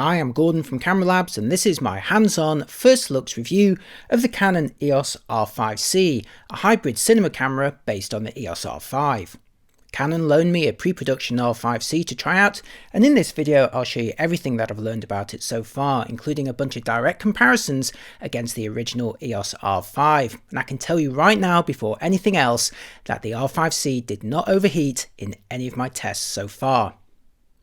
Hi, I'm Gordon from Camera Labs, and this is my hands-on first looks review of the Canon EOS R5C, a hybrid cinema camera based on the EOS R5. Canon loaned me a pre-production R5C to try out, and in this video I'll show you everything that I've learned about it so far, including a bunch of direct comparisons against the original EOS R5. And I can tell you right now, before anything else, that the R5C did not overheat in any of my tests so far.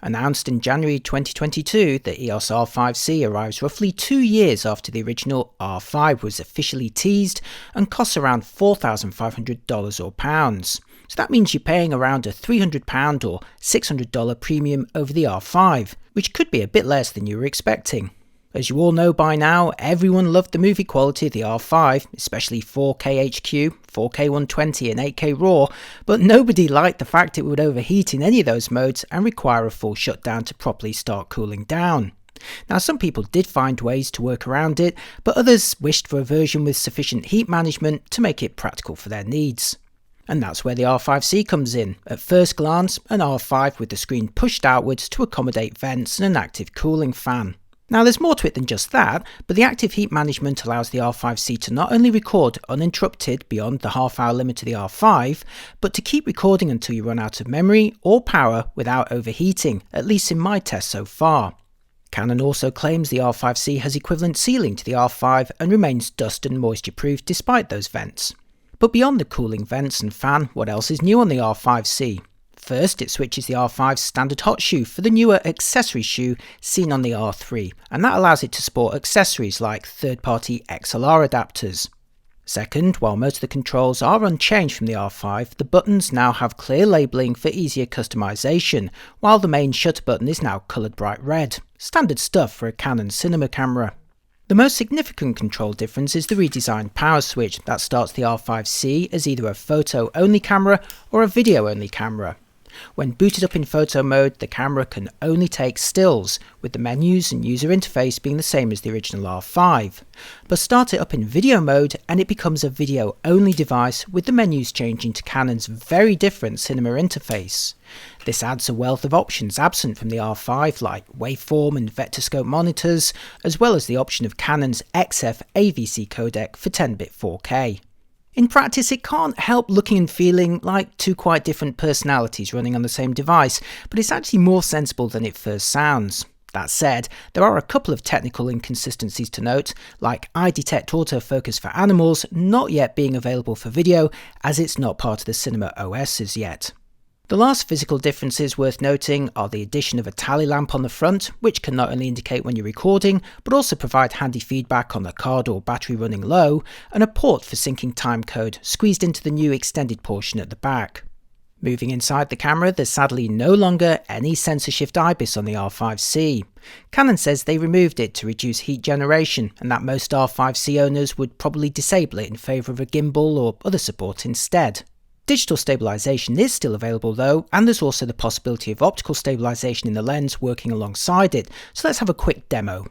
Announced in January 2022, the EOS R5C arrives roughly 2 years after the original R5 was officially teased and costs around $4,500 or pounds. So that means you're paying around a £300 or $600 premium over the R5, which could be a bit less than you were expecting. As you all know by now, everyone loved the movie quality of the R5, especially 4K HQ, 4K 120 and 8K RAW, but nobody liked the fact it would overheat in any of those modes and require a full shutdown to properly start cooling down. Now, some people did find ways to work around it, but others wished for a version with sufficient heat management to make it practical for their needs. And that's where the R5C comes in. At first glance, an R5 with the screen pushed outwards to accommodate vents and an active cooling fan. Now, there's more to it than just that, but the active heat management allows the R5C to not only record uninterrupted beyond the half-hour limit of the R5, but to keep recording until you run out of memory or power without overheating, at least in my test so far. Canon also claims the R5C has equivalent sealing to the R5 and remains dust and moisture proof despite those vents. But beyond the cooling vents and fan, what else is new on the R5C? First, it switches the R5's standard hot shoe for the newer accessory shoe seen on the R3, and that allows it to sport accessories like third-party XLR adapters. Second, while most of the controls are unchanged from the R5, the buttons now have clear labelling for easier customization, while the main shutter button is now coloured bright red. Standard stuff for a Canon cinema camera. The most significant control difference is the redesigned power switch that starts the R5C as either a photo-only camera or a video-only camera. When booted up in photo mode, the camera can only take stills, with the menus and user interface being the same as the original R5. But start it up in video mode and it becomes a video-only device, with the menus changing to Canon's very different cinema interface. This adds a wealth of options absent from the R5, like waveform and vectorscope monitors, as well as the option of Canon's XF AVC codec for 10-bit 4K. In practice, it can't help looking and feeling like two quite different personalities running on the same device, but it's actually more sensible than it first sounds. That said, there are a couple of technical inconsistencies to note, like iDetect autofocus for animals not yet being available for video, as it's not part of the Cinema OS as yet. The last physical differences worth noting are the addition of a tally lamp on the front, which can not only indicate when you're recording, but also provide handy feedback on the card or battery running low, and a port for syncing timecode squeezed into the new extended portion at the back. Moving inside the camera, there's sadly no longer any sensor shift IBIS on the R5C. Canon says they removed it to reduce heat generation, and that most R5C owners would probably disable it in favour of a gimbal or other support instead. Digital stabilization is still available though, and there's also the possibility of optical stabilization in the lens working alongside it, so let's have a quick demo.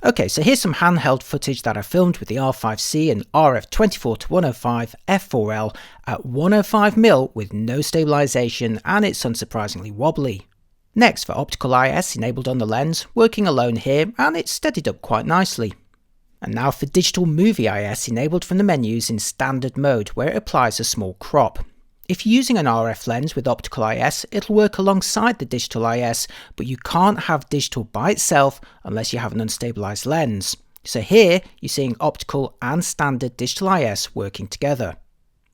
Okay, so here's some handheld footage that I filmed with the R5C and RF24-105 f4L at 105mm with no stabilization, and it's unsurprisingly wobbly. Next, for optical IS enabled on the lens, working alone here, and it's steadied up quite nicely. And now for digital movie IS enabled from the menus in standard mode, where it applies a small crop. If you're using an RF lens with optical IS, it'll work alongside the digital IS, but you can't have digital by itself unless you have an unstabilized lens. So here, you're seeing optical and standard digital IS working together.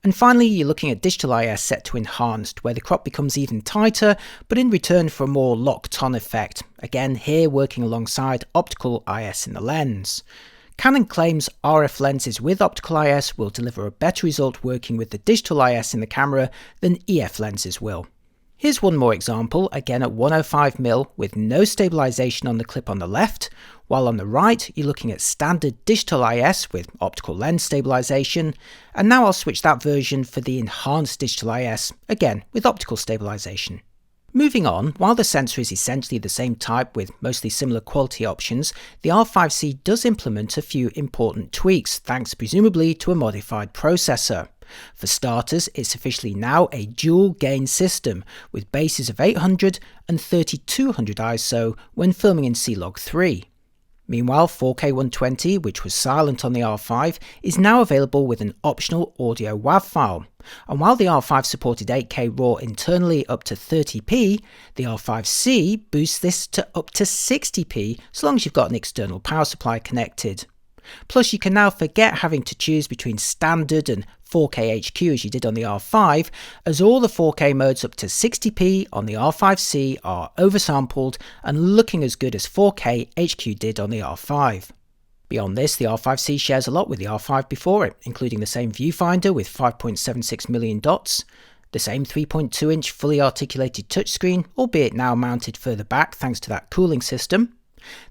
And finally, you're looking at digital IS set to enhanced, where the crop becomes even tighter, but in return for a more locked-on effect. Again, here working alongside optical IS in the lens. Canon claims RF lenses with optical IS will deliver a better result working with the digital IS in the camera than EF lenses will. Here's one more example, again at 105mm with no stabilization on the clip on the left, while on the right you're looking at standard digital IS with optical lens stabilization, and now I'll switch that version for the enhanced digital IS, again with optical stabilization. Moving on, while the sensor is essentially the same type with mostly similar quality options, the R5C does implement a few important tweaks thanks presumably to a modified processor. For starters, it's officially now a dual gain system with bases of 800 and 3200 ISO when filming in C-Log 3. Meanwhile, 4K 120, which was silent on the R5, is now available with an optional audio WAV file. And while the R5 supported 8K RAW internally up to 30p, the R5C boosts this to up to 60p so long as you've got an external power supply connected. Plus, you can now forget having to choose between standard and 4K HQ as you did on the R5, as all the 4K modes up to 60p on the R5C are oversampled and looking as good as 4K HQ did on the R5. Beyond this, the R5C shares a lot with the R5 before it, including the same viewfinder with 5.76 million dots, the same 3.2-inch fully articulated touchscreen, albeit now mounted further back thanks to that cooling system,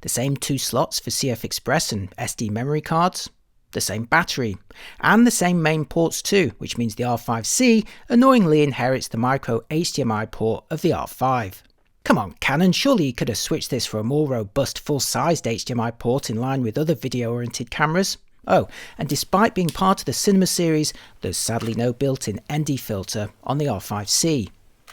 the same 2 slots for CF Express and SD memory cards, the same battery, and the same main ports too, which means the R5C annoyingly inherits the micro HDMI port of the R5. Come on Canon, surely you could have switched this for a more robust full-sized HDMI port in line with other video-oriented cameras. Oh, and despite being part of the Cinema series, there's sadly no built-in ND filter on the R5C.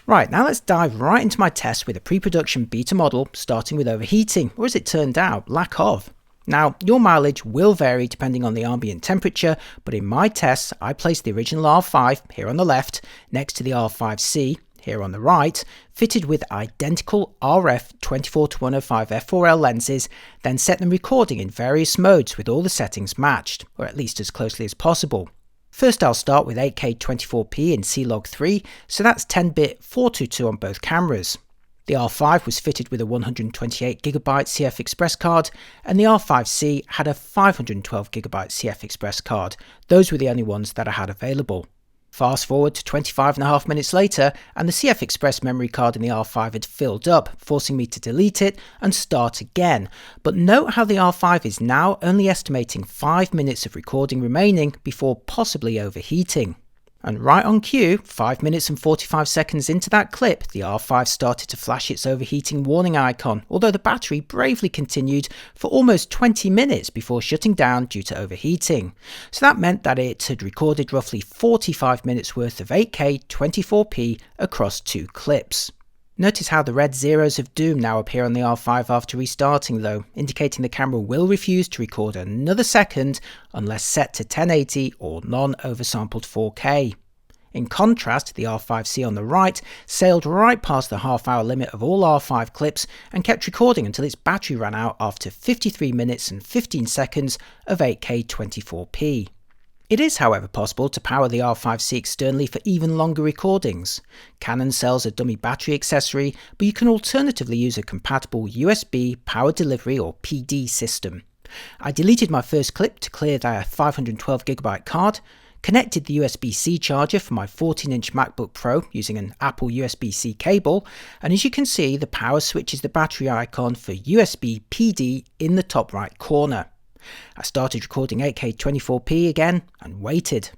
Right, now let's dive right into my test with a pre-production beta model, starting with overheating, or as it turned out, lack of. Now, your mileage will vary depending on the ambient temperature, but in my tests, I placed the original R5, here on the left, next to the R5C, here on the right, fitted with identical RF 24-105 f4L lenses, then set them recording in various modes with all the settings matched, or at least as closely as possible. First, I'll start with 8K 24p in C-Log 3, so that's 10-bit 422 on both cameras. The R5 was fitted with a 128GB CF Express card, and the R5C had a 512GB CF Express card. Those were the only ones that I had available. Fast forward to 25.5 minutes later, and the CF Express memory card in the R5 had filled up, forcing me to delete it and start again. But note how the R5 is now only estimating 5 minutes of recording remaining before possibly overheating. And right on cue, 5 minutes and 45 seconds into that clip, the R5 started to flash its overheating warning icon, although the battery bravely continued for almost 20 minutes before shutting down due to overheating. So that meant that it had recorded roughly 45 minutes worth of 8K 24p across 2 clips. Notice how the red zeros of doom now appear on the R5 after restarting though, indicating the camera will refuse to record another second unless set to 1080 or non-oversampled 4K. In contrast, the R5C on the right sailed right past the half-hour limit of all R5 clips and kept recording until its battery ran out after 53 minutes and 15 seconds of 8K 24p. It is, however, possible to power the R5C externally for even longer recordings. Canon sells a dummy battery accessory, but you can alternatively use a compatible USB power delivery or PD system. I deleted my first clip to clear that 512GB card, connected the USB-C charger for my 14-inch MacBook Pro using an Apple USB-C cable, and as you can see, the power switch is the battery icon for USB PD in the top right corner. I started recording 8K 24p again and waited.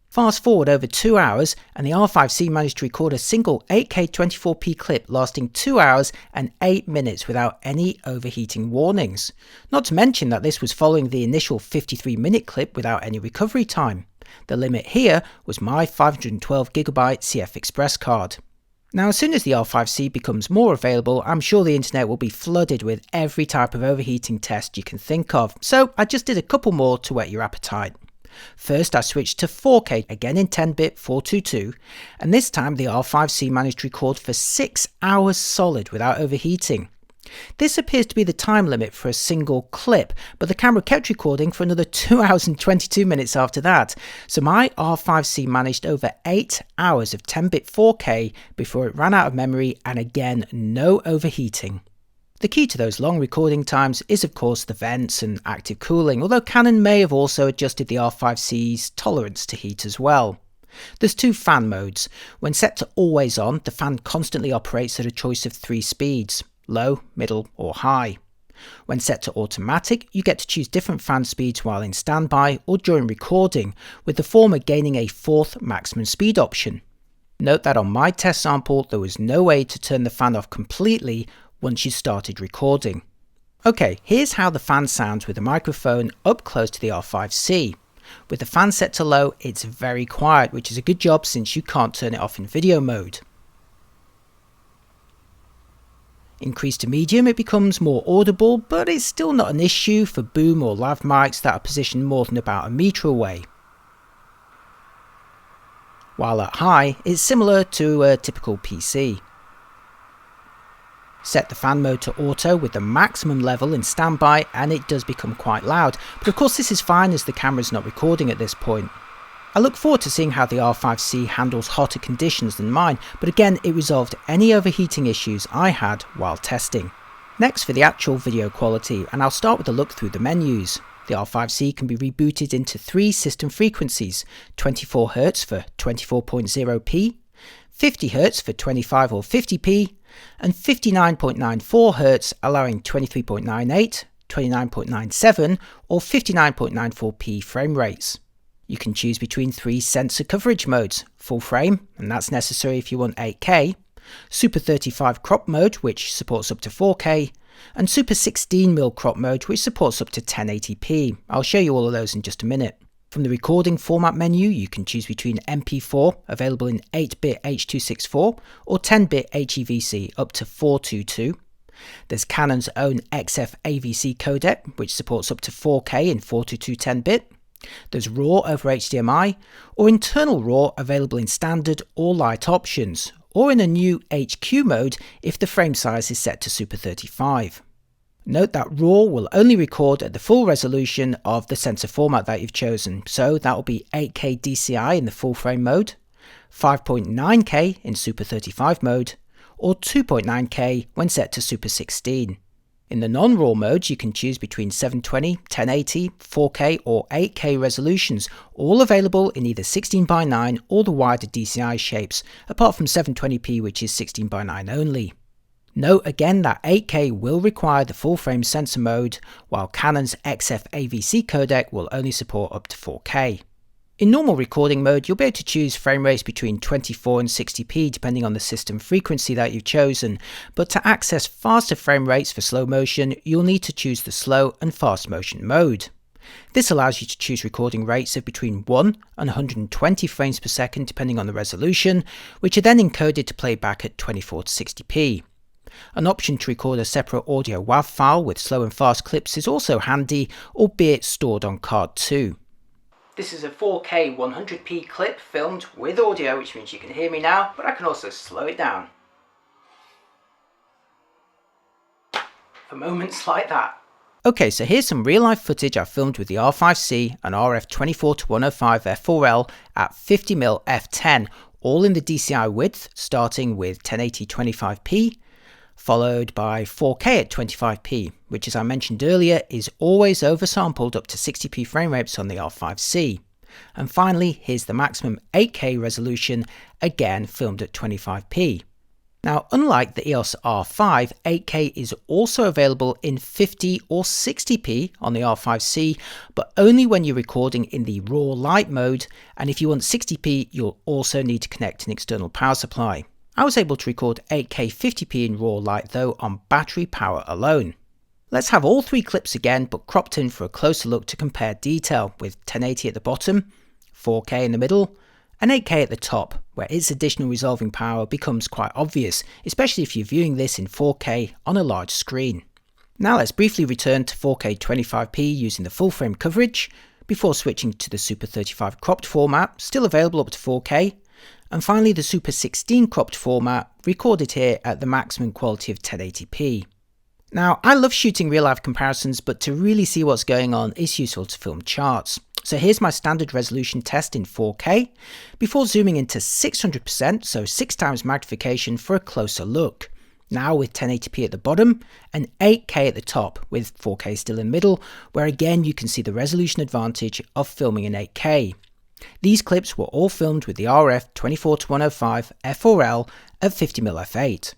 Fast forward over 2 hours and the R5C managed to record a single 8K 24p clip lasting 2 hours and 8 minutes without any overheating warnings. Not to mention that this was following the initial 53-minute clip without any recovery time. The limit here was my 512GB CF Express card. Now, as soon as the R5C becomes more available, I'm sure the internet will be flooded with every type of overheating test you can think of, so I just did a couple more to whet your appetite. First, I switched to 4K, again in 10-bit 422, and this time the R5C managed to record for 6 hours solid without overheating. This appears to be the time limit for a single clip, but the camera kept recording for another 2 hours and 22 minutes after that, so my R5C managed over 8 hours of 10-bit 4K before it ran out of memory, and again, no overheating. The key to those long recording times is of course the vents and active cooling, although Canon may have also adjusted the R5C's tolerance to heat as well. There's 2 fan modes. When set to always on, the fan constantly operates at a choice of 3 speeds. Low, middle or high. When set to automatic, you get to choose different fan speeds while in standby or during recording, with the former gaining a 4th maximum speed option. Note that on my test sample there was no way to turn the fan off completely once you started recording. Okay, here's how the fan sounds with the microphone up close to the R5C. With the fan set to low, it's very quiet, which is a good job since you can't turn it off in video mode. Increased to medium, it becomes more audible, but it's still not an issue for boom or lav mics that are positioned more than about a metre away. While at high, it's similar to a typical PC. Set the fan mode to auto with the maximum level in standby and it does become quite loud, but of course this is fine as the camera is not recording at this point. I look forward to seeing how the R5C handles hotter conditions than mine, but again it resolved any overheating issues I had while testing. Next for the actual video quality, and I'll start with a look through the menus. The R5C can be rebooted into 3 system frequencies, 24Hz for 24.0p, 50Hz for 25 or 50p, and 59.94Hz allowing 23.98, 29.97 or 59.94p frame rates. You can choose between 3 sensor coverage modes: full frame, and that's necessary if you want 8K, Super 35 crop mode which supports up to 4K, and Super 16mm crop mode which supports up to 1080p. I'll show you all of those in just a minute. From the recording format menu you can choose between MP4 available in 8-bit H.264 or 10-bit HEVC up to 422. There's Canon's own XF AVC codec which supports up to 4K in 422 10-bit. There's RAW over HDMI, or internal RAW available in standard or light options, or in a new HQ mode if the frame size is set to Super 35. Note that RAW will only record at the full resolution of the sensor format that you've chosen, so that will be 8K DCI in the full frame mode, 5.9K in Super 35 mode, or 2.9K when set to Super 16. In the non-RAW modes you can choose between 720, 1080, 4K or 8K resolutions, all available in either 16:9 or the wider DCI shapes, apart from 720p which is 16:9 only. Note again that 8K will require the full frame sensor mode, while Canon's XF AVC codec will only support up to 4K. In normal recording mode, you'll be able to choose frame rates between 24 and 60p depending on the system frequency that you've chosen, but to access faster frame rates for slow motion, you'll need to choose the slow and fast motion mode. This allows you to choose recording rates of between 1 and 120 frames per second depending on the resolution, which are then encoded to play back at 24 to 60p. An option to record a separate audio WAV file with slow and fast clips is also handy, albeit stored on card 2. This is a 4K 100p clip filmed with audio, which means you can hear me now, but I can also slow it down for moments like that. Okay, so here's some real life footage I filmed with the R5C and RF24-105 f4L at 50mm f10, all in the DCI width, starting with 1080 25p, followed by 4K at 25p, which as I mentioned earlier is always oversampled up to 60p frame rates on the R5C. And finally, here's the maximum 8K resolution, again filmed at 25p. Now, unlike the EOS R5, 8K is also available in 50 or 60p on the R5C, but only when you're recording in the raw light mode, and if you want 60p, you'll also need to connect an external power supply. I was able to record 8K 50p in raw light though on battery power alone. Let's have all 3 clips again, but cropped in for a closer look to compare detail, with 1080 at the bottom, 4K in the middle, and 8K at the top, where its additional resolving power becomes quite obvious, especially if you're viewing this in 4K on a large screen. Now let's briefly return to 4K 25p using the full frame coverage, before switching to the Super 35 cropped format, still available up to 4K, and finally the Super 16 cropped format, recorded here at the maximum quality of 1080p. Now, I love shooting real life comparisons, but to really see what's going on, it's useful to film charts. So here's my standard resolution test in 4K, before zooming into 600%, so 6 times magnification for a closer look. Now with 1080p at the bottom, and 8K at the top, with 4K still in the middle, where again you can see the resolution advantage of filming in 8K. These clips were all filmed with the RF24-105 f4L at 50mm f8.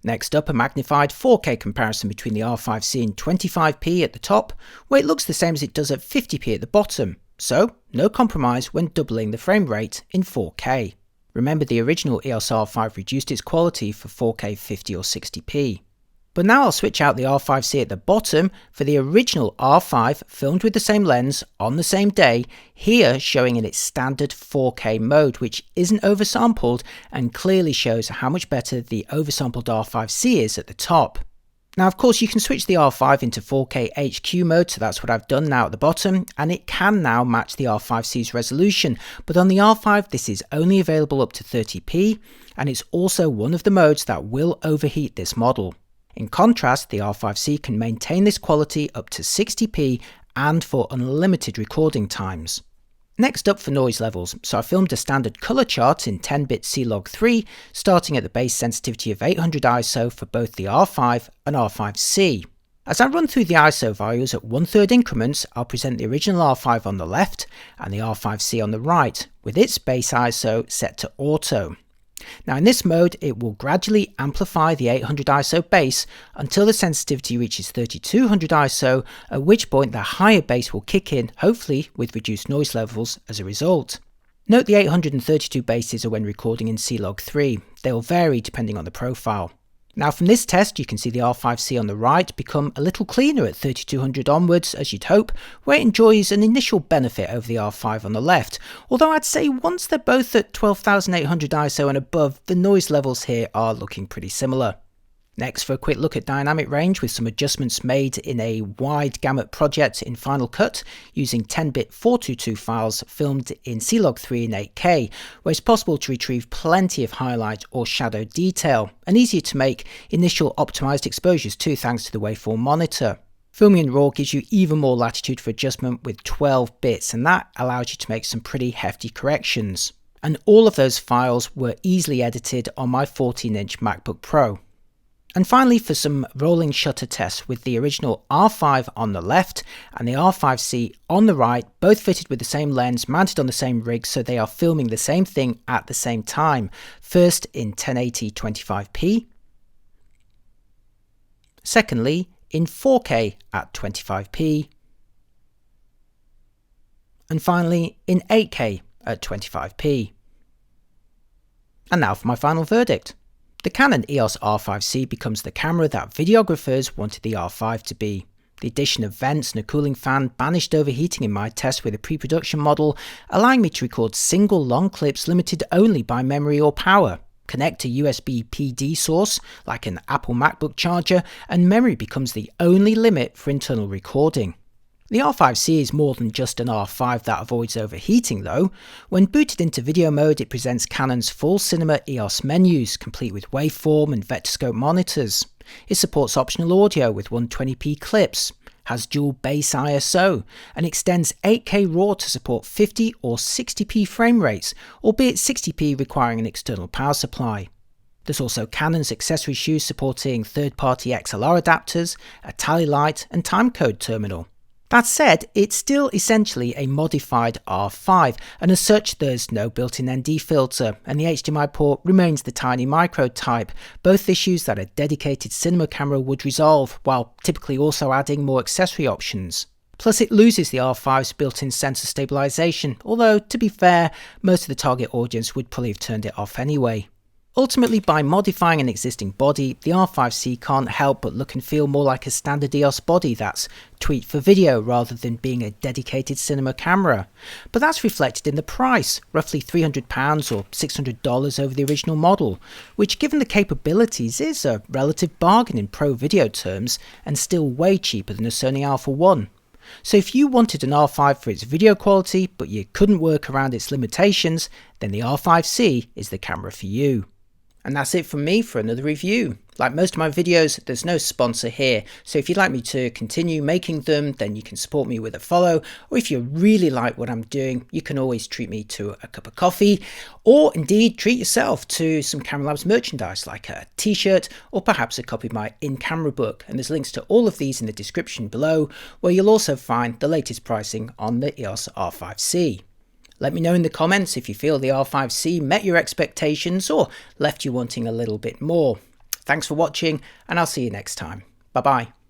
Next up, a magnified 4K comparison between the R5C in 25p at the top, where it looks the same as it does at 50p at the bottom, so no compromise when doubling the frame rate in 4K. Remember, the original EOS R5 reduced its quality for 4K 50 or 60p. But now I'll switch out the R5C at the bottom for the original R5 filmed with the same lens on the same day, here showing in its standard 4K mode, which isn't oversampled and clearly shows how much better the oversampled R5C is at the top. Now, of course, you can switch the R5 into 4K HQ mode, so that's what I've done now at the bottom, and it can now match the R5C's resolution, but on the R5 this is only available up to 30p, and it's also one of the modes that will overheat this model. In contrast, the R5C can maintain this quality up to 60p and for unlimited recording times. Next up for noise levels, so I filmed a standard colour chart in 10-bit C-Log3, starting at the base sensitivity of 800 ISO for both the R5 and R5C. As I run through the ISO values at 1/3 increments, I'll present the original R5 on the left and the R5C on the right, with its base ISO set to auto. Now in this mode, it will gradually amplify the 800 ISO base until the sensitivity reaches 3200 ISO, at which point the higher base will kick in, hopefully with reduced noise levels as a result. Note the 832 bases are when recording in C-Log3. They'll vary depending on the profile. Now from this test, you can see the R5C on the right become a little cleaner at 3200 onwards, as you'd hope, where it enjoys an initial benefit over the R5 on the left, although I'd say once they're both at 12800 ISO and above, the noise levels here are looking pretty similar. Next, for a quick look at dynamic range with some adjustments made in a wide gamut project in Final Cut using 10-bit 422 files filmed in C-Log3 in 8K, where it's possible to retrieve plenty of highlight or shadow detail, and easier to make initial optimized exposures too thanks to the waveform monitor. Filming in RAW gives you even more latitude for adjustment with 12 bits, and that allows you to make some pretty hefty corrections. And all of those files were easily edited on my 14-inch MacBook Pro. And finally, for some rolling shutter tests with the original R5 on the left and the R5C on the right, both fitted with the same lens, mounted on the same rig, so they are filming the same thing at the same time. First in 1080 25p. Secondly, in 4K at 25p. And finally, in 8K at 25p. And now for my final verdict. The Canon EOS R5C becomes the camera that videographers wanted the R5 to be. The addition of vents and a cooling fan banished overheating in my test with a pre-production model, allowing me to record single long clips limited only by memory or power. Connect a USB PD source, like an Apple MacBook charger, and memory becomes the only limit for internal recording. The R5C is more than just an R5 that avoids overheating though. When booted into video mode, it presents Canon's full cinema EOS menus, complete with waveform and vectorscope monitors. It supports optional audio with 120p clips, has dual base ISO, and extends 8K RAW to support 50 or 60p frame rates, albeit 60p requiring an external power supply. There's also Canon's accessory shoes supporting third-party XLR adapters, a tally light and timecode terminal. That said, it's still essentially a modified R5, and as such there's no built-in ND filter, and the HDMI port remains the tiny micro type, both issues that a dedicated cinema camera would resolve, while typically also adding more accessory options. Plus it loses the R5's built-in sensor stabilization, although to be fair, most of the target audience would probably have turned it off anyway. Ultimately, by modifying an existing body, the R5C can't help but look and feel more like a standard EOS body that's tweaked for video rather than being a dedicated cinema camera. But that's reflected in the price, roughly £300 or $600 over the original model, which given the capabilities is a relative bargain in pro video terms and still way cheaper than a Sony Alpha 1. So if you wanted an R5 for its video quality but you couldn't work around its limitations, then the R5C is the camera for you. And that's it from me for another review. Like most of my videos, there's no sponsor here, so if you'd like me to continue making them, then you can support me with a follow, or if you really like what I'm doing, you can always treat me to a cup of coffee, or indeed treat yourself to some Camera Labs merchandise like a t-shirt or perhaps a copy of my in-camera book, and there's links to all of these in the description below, where you'll also find the latest pricing on the EOS R5C. Let me know in the comments if you feel the R5C met your expectations or left you wanting a little bit more. Thanks for watching, and I'll see you next time. Bye bye.